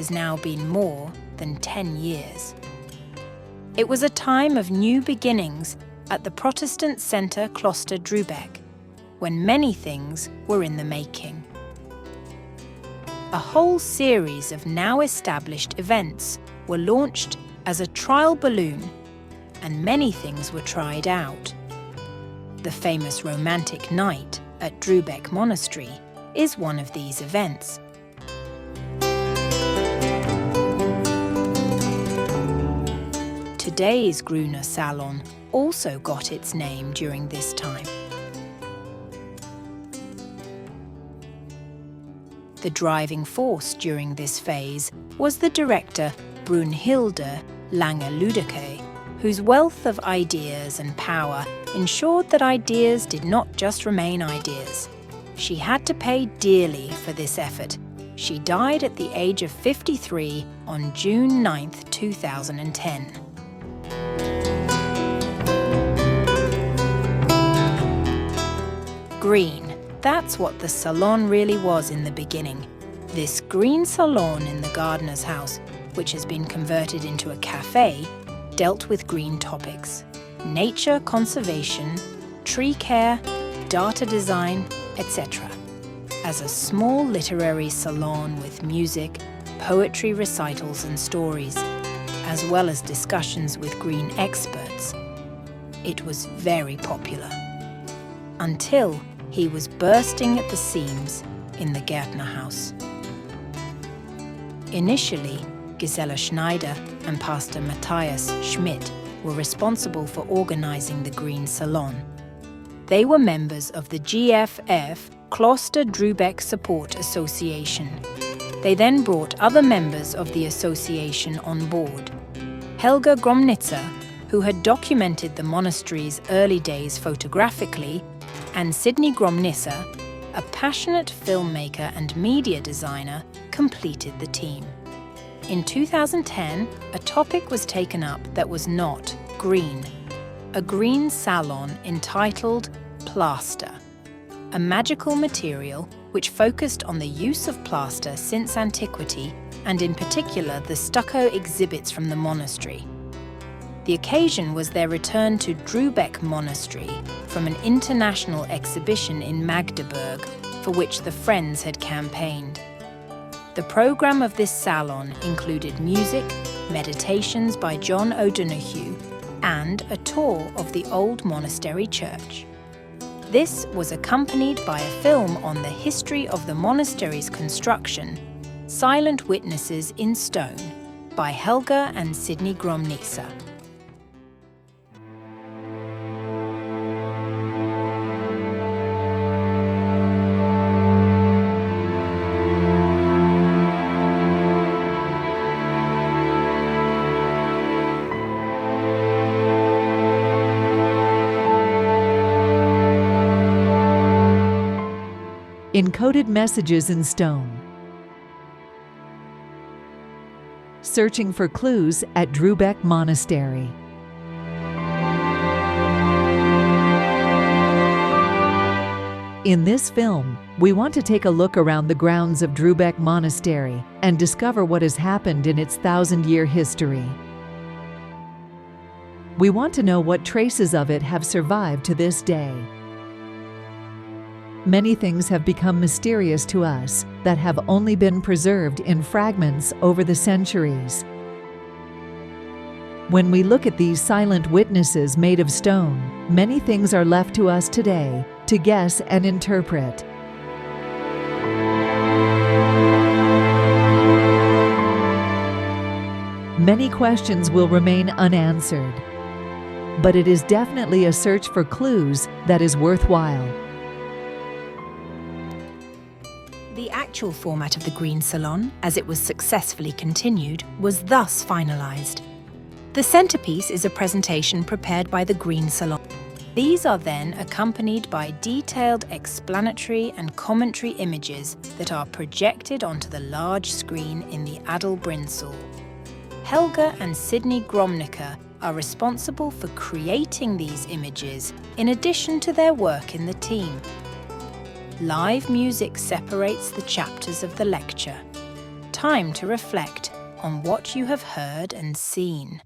has now been more than 10 years. It was a time of new beginnings at the Protestant centre Kloster Drübeck, when many things were in the making. A whole series of now established events were launched as a trial balloon, and many things were tried out. The famous Romantic Night at Drübeck Monastery is one of these events. Today's Grüner Salon also got its name during this time. The driving force during this phase was the director Brunhilde Lange-Lüdecke, whose wealth of ideas and power ensured that ideas did not just remain ideas. She had to pay dearly for this effort. She died at the age of 53 on June 9, 2010. Green. That's what the salon really was in the beginning. This green salon in the gardener's house, which has been converted into a cafe, dealt with green topics: nature conservation, tree care, data design, etc. As a small literary salon with music, poetry recitals and stories, as well as discussions with green experts, it was very popular. Until he was bursting at the seams in the Gärtner house. Initially, Gisela Schneider and Pastor Matthias Schmidt were responsible for organizing the Green Salon. They were members of the GFF Kloster Drübeck Support Association. They then brought other members of the association on board. Helga Gromnitzer, who had documented the monastery's early days photographically, and Sidney Gromnitzer, a passionate filmmaker and media designer, completed the team. In 2010, a topic was taken up that was not green: a green salon entitled Plaster, a magical material which focused on the use of plaster since antiquity, and in particular the stucco exhibits from the monastery. The occasion was their return to Drübeck Monastery from an international exhibition in Magdeburg, for which the Friends had campaigned. The programme of this salon included music, meditations by John O'Donoghue, and a tour of the old monastery church. This was accompanied by a film on the history of the monastery's construction, Silent Witnesses in Stone, by Helga and Sidney Gromnitzer. Encoded messages in stone. Searching for clues at Drübeck Monastery. In this film, we want to take a look around the grounds of Drübeck Monastery and discover what has happened in its 1,000-year history. We want to know what traces of it have survived to this day. Many things have become mysterious to us that have only been preserved in fragments over the centuries. When we look at these silent witnesses made of stone, many things are left to us today to guess and interpret. Many questions will remain unanswered, but it is definitely a search for clues that is worthwhile. The actual format of the Green Salon, as it was successfully continued, was thus finalised. The centrepiece is a presentation prepared by the Green Salon. These are then accompanied by detailed explanatory and commentary images that are projected onto the large screen in the Adelbrindsal. Helga and Sidney Gromnitzer are responsible for creating these images in addition to their work in the team. Live music separates the chapters of the lecture. time to reflect on what you have heard and seen.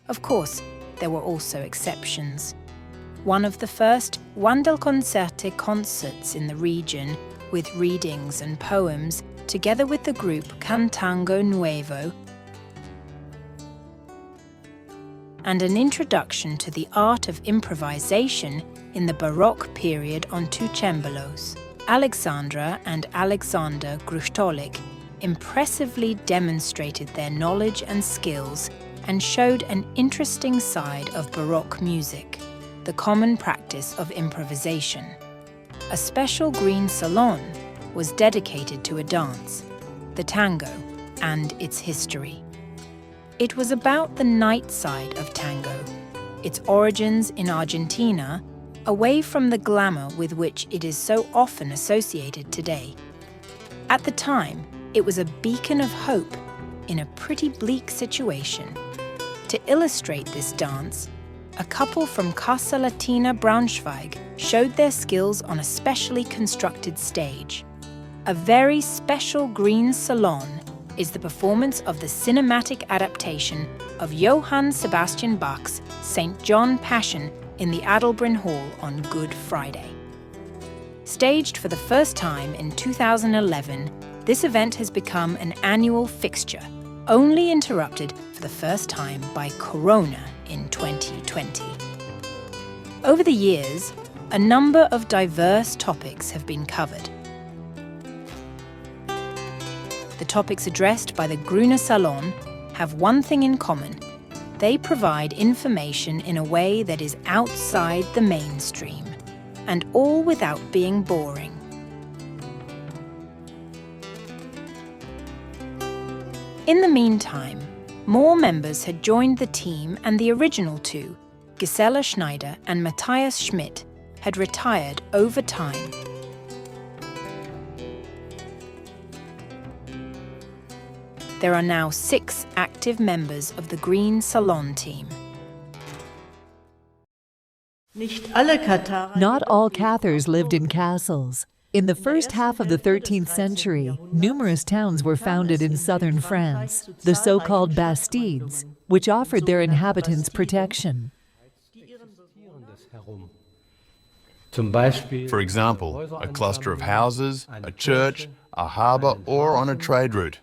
Of course, there were also exceptions. One of the first Wandelkonzerte concerts in the region, with readings and poems, together with the group Cantango Nuevo, and an introduction to the art of improvisation in the Baroque period on two cembalos. Alexandra and Alexander Gruchtolik impressively demonstrated their knowledge and skills and showed an interesting side of Baroque music, the common practice of improvisation. A special Grüne Salon was dedicated to a dance, the tango, and its history. It was about the night side of tango, its origins in Argentina, away from the glamour with which it is so often associated today. At the time, it was a beacon of hope in a pretty bleak situation. To illustrate this dance, a couple from Casa Latina Braunschweig showed their skills on a specially constructed stage. A very special Grüne Salon is the performance of the cinematic adaptation of Johann Sebastian Bach's St. John Passion in the Adelbrin Hall on Good Friday. Staged for the first time in 2011, this event has become an annual fixture, only interrupted for the first time by Corona in 2020. Over the years, a number of diverse topics have been covered. The topics addressed by the Grüne Salon have one thing in common. They provide information in a way that is outside the mainstream, and all without being boring. In the meantime, more members had joined the team, and the original two, Gisela Schneider and Matthias Schmidt, had retired over time. There are now 6 active members of the Grüne Salon team. Not all Cathars lived in castles. In the first half of the 13th century, numerous towns were founded in southern France, the so-called Bastides, which offered their inhabitants protection. For example, a cluster of houses, a church, a harbour, or on a trade route.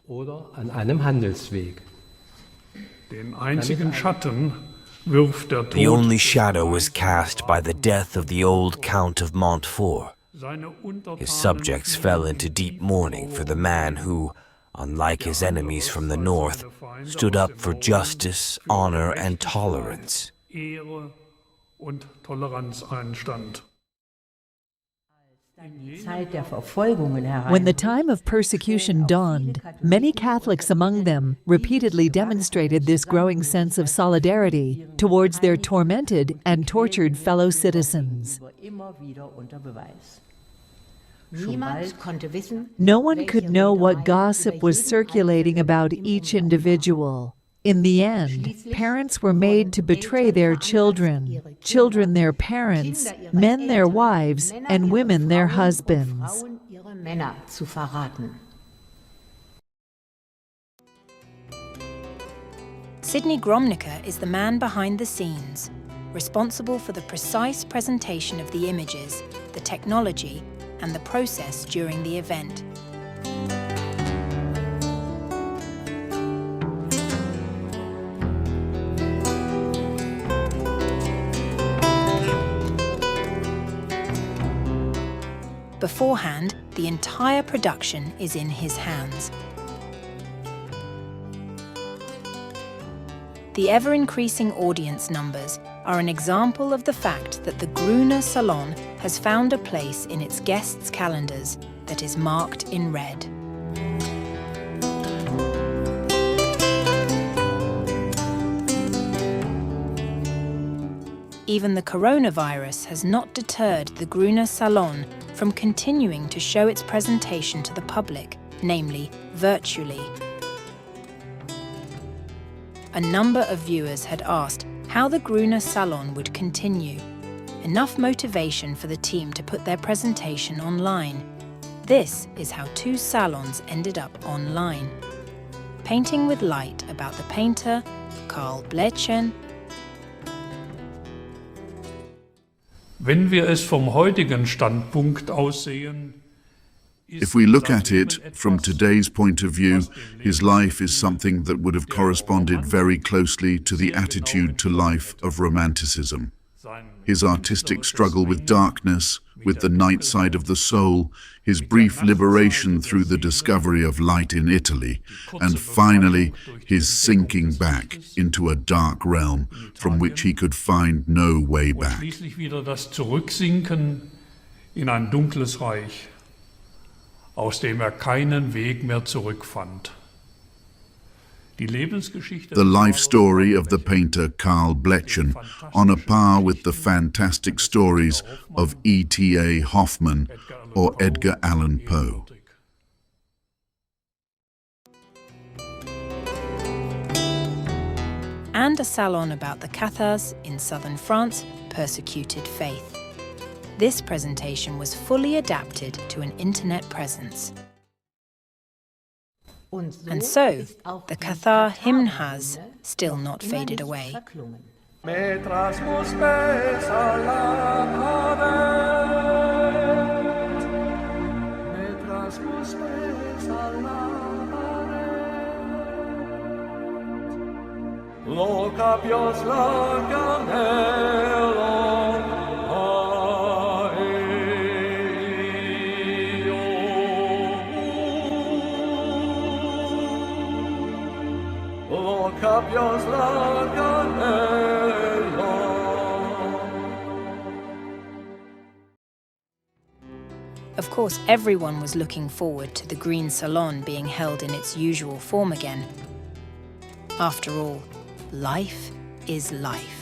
The only shadow was cast by the death of the old Count of Montfort. His subjects fell into deep mourning for the man who, unlike his enemies from the north, stood up for justice, honor, and tolerance. When the time of persecution dawned, many Catholics among them repeatedly demonstrated this growing sense of solidarity towards their tormented and tortured fellow citizens. No one could know what gossip was circulating about each individual. In the end, parents were made to betray their children, children their parents, men their wives, and women their husbands. Sidney Gromnica is the man behind the scenes, responsible for the precise presentation of the images, the technology, and the process during the event. Beforehand, the entire production is in his hands. The ever-increasing audience numbers are an example of the fact that the Grüner Salon has found a place in its guests' calendars that is marked in red. Even the coronavirus has not deterred the Grüner Salon from continuing to show its presentation to the public, namely virtually. A number of viewers had asked how the Grüner Salon would continue. Enough motivation for the team to put their presentation online. This is how 2 salons ended up online. Painting with light about the painter Karl Blättchen. Wenn wir es vom heutigen Standpunkt aus sehen, if we look at it from today's point of view, his life is something that would have corresponded very closely to the attitude to life of Romanticism. His artistic struggle with darkness, with the night side of the soul, his brief liberation through the discovery of light in Italy, and finally his sinking back into a dark realm from which he could find no way back. Schließlich wieder das Zurücksinken in ein dunkles Reich, aus dem keinen Weg mehr zurückfand. The life story of the painter Karl Blättchen, on a par with the fantastic stories of E.T.A. Hoffmann or Edgar Allan Poe. And a salon about the Cathars in southern France persecuted faith. This presentation was fully adapted to an internet presence. And so, the Cathar hymn has still not faded away. Of course, everyone was looking forward to the Grüne Salon being held in its usual form again. After all, life is life.